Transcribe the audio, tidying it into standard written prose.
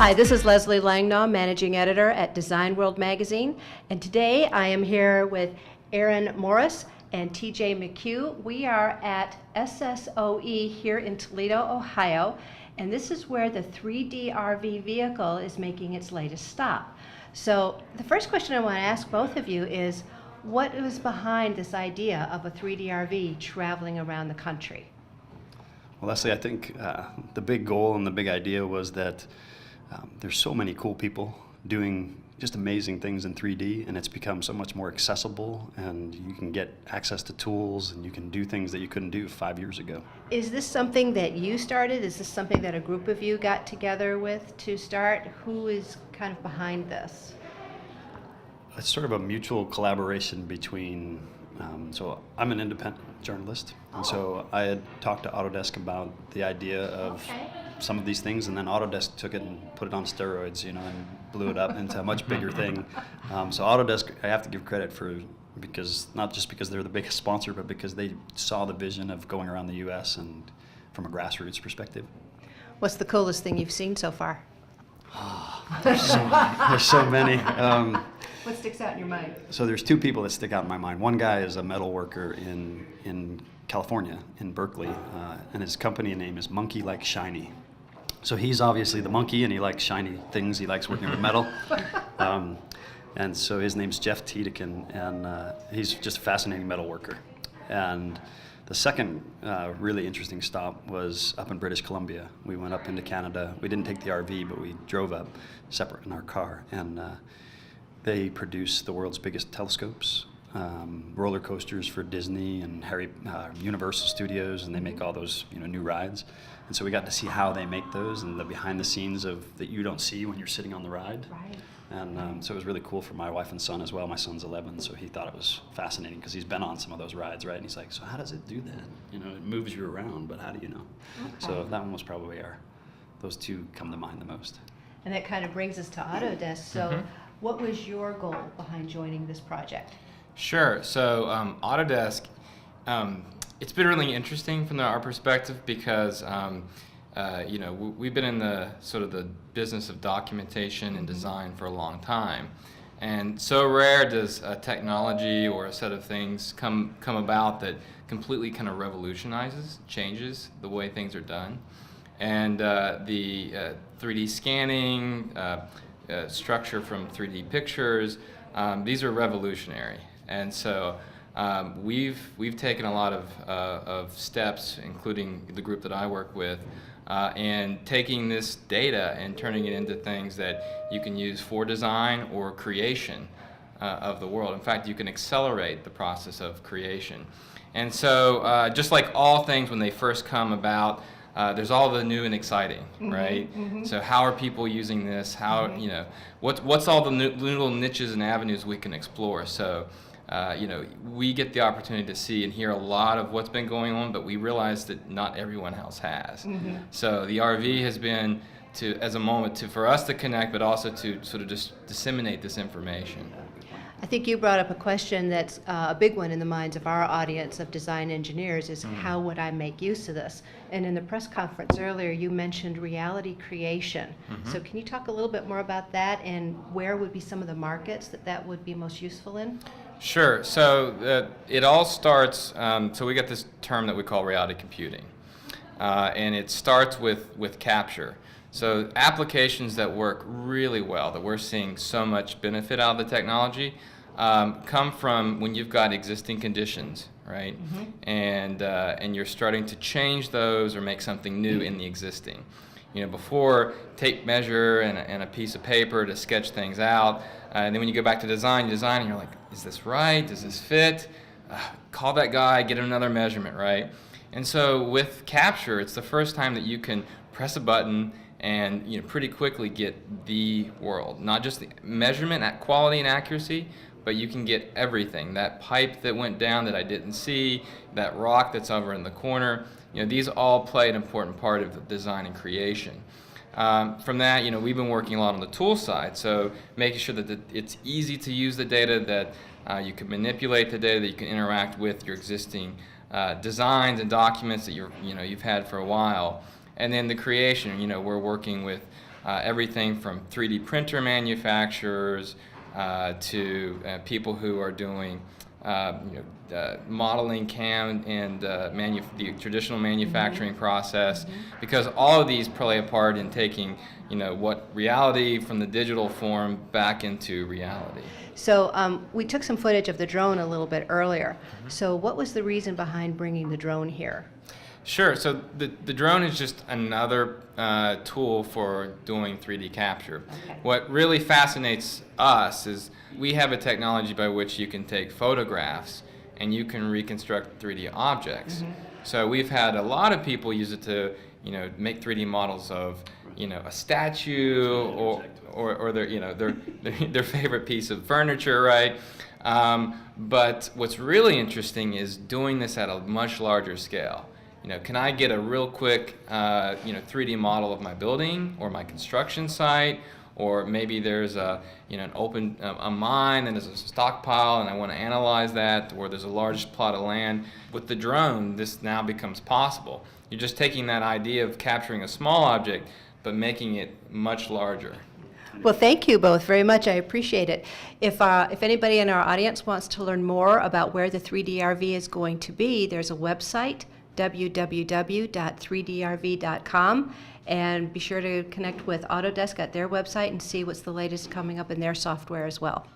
Hi, this is Leslie Langnaw, Managing Editor at Design World Magazine, and today I am here with Aaron Morris and TJ McHugh. We are at SSOE here in Toledo, Ohio, and this is where the 3D RV vehicle is making its latest stop. So the first question I want to ask both of you is, what was behind this idea of a 3D RV traveling around the country? Well, Leslie, I think the big goal and the big idea was that there's so many cool people doing just amazing things in 3D, and it's become so much more accessible, and you can get access to tools, and you can do things that you couldn't do 5 years ago. Is this something that you started? Is this something that a group of you got together with to start? Who is kind of behind this? It's sort of a mutual collaboration between, so I'm an independent journalist, and so I had talked to Autodesk about the idea of some of these things, and then Autodesk took it and put it on steroids, and blew it up into a much bigger thing. So Autodesk, I have to give credit for, because not just because they're the biggest sponsor, but because they saw the vision of going around the U.S. and from a grassroots perspective. What's the coolest thing you've seen so far? There's so many. What sticks out in your mind? So there's two people that stick out in my mind. One guy is a metal worker in California, in Berkeley, and his company name is Monkey Like Shiny. So he's obviously the monkey, and he likes shiny things. He likes working with metal. And so his name's Jeff Tiedekin, and he's just a fascinating metal worker. And the second really interesting stop was up in British Columbia. We went up into Canada. We didn't take the RV, but we drove up separate in our car, and they produce the world's biggest telescopes, roller coasters for Disney and Universal Studios, and they make all those new rides. And so we got to see how they make those and the behind the scenes that you don't see when you're sitting on the ride. Right. And so it was really cool for my wife and son as well. My son's 11, so he thought it was fascinating because he's been on some of those rides, right? And he's like, so how does it do that? It moves you around, but how do you know? Okay. So that one was probably those two come to mind the most. And that kind of brings us to Autodesk. So what was your goal behind joining this project? Sure. So Autodesk, it's been really interesting from our perspective because we've been in the sort of the business of documentation and design for a long time, and so rare does a technology or a set of things come about that completely kind of changes the way things are done, and the 3D scanning, structure from 3D pictures, these are revolutionary, and so. We've taken a lot of steps, including the group that I work with, and taking this data and turning it into things that you can use for design or creation of the world. In fact, you can accelerate the process of creation. And so just like all things when they first come about, there's all the new and exciting, right? So how are people using this? How, what's all the little niches and avenues we can explore? So we get the opportunity to see and hear a lot of what's been going on, but we realize that not everyone else has. So the RV has been as a moment for us to connect, but also to sort of just disseminate this information. I think you brought up a question that's a big one in the minds of our audience of design engineers is how would I make use of this? And in the press conference earlier, you mentioned reality creation. So can you talk a little bit more about that and where would be some of the markets that would be most useful in? Sure. So it all starts, so we got this term that we call reality computing. And it starts with capture. So applications that work really well, that we're seeing so much benefit out of the technology, come from when you've got existing conditions, right? And you're starting to change those or make something new in the existing. Before, tape measure and a piece of paper to sketch things out. And then when you go back to design, and you're like, is this right? Does this fit? Call that guy, get another measurement, right? And so with capture, it's the first time that you can press a button and pretty quickly get the world. Not just the measurement at quality and accuracy, but you can get everything. That pipe that went down that I didn't see, that rock that's over in the corner, these all play an important part of the design and creation. From that, we've been working a lot on the tool side, so making sure that it's easy to use the data, that you can manipulate the data, that you can interact with your existing designs and documents that you've had for a while. And then the creation, we're working with everything from 3D printer manufacturers to people who are doing modeling CAM and the traditional manufacturing process, because all of these play a part in taking what reality from the digital form back into reality. So we took some footage of the drone a little bit earlier. So what was the reason behind bringing the drone here? Sure. So the drone is just another tool for doing 3D capture. Okay. What really fascinates us is we have a technology by which you can take photographs and you can reconstruct 3D objects. So we've had a lot of people use it to make 3D models of a statue or their favorite piece of furniture, right? But what's really interesting is doing this at a much larger scale. Can I get a real quick 3D model of my building or my construction site, or maybe there's an open a mine and there's a stockpile and I want to analyze that, or there's a large plot of land. With the drone, this now becomes possible. You're just taking that idea of capturing a small object but making it much larger. Well, thank you both very much. I appreciate it. If anybody in our audience wants to learn more about where the 3DRV is going to be, there's a website, www.3drv.com, and be sure to connect with Autodesk at their website and see what's the latest coming up in their software as well.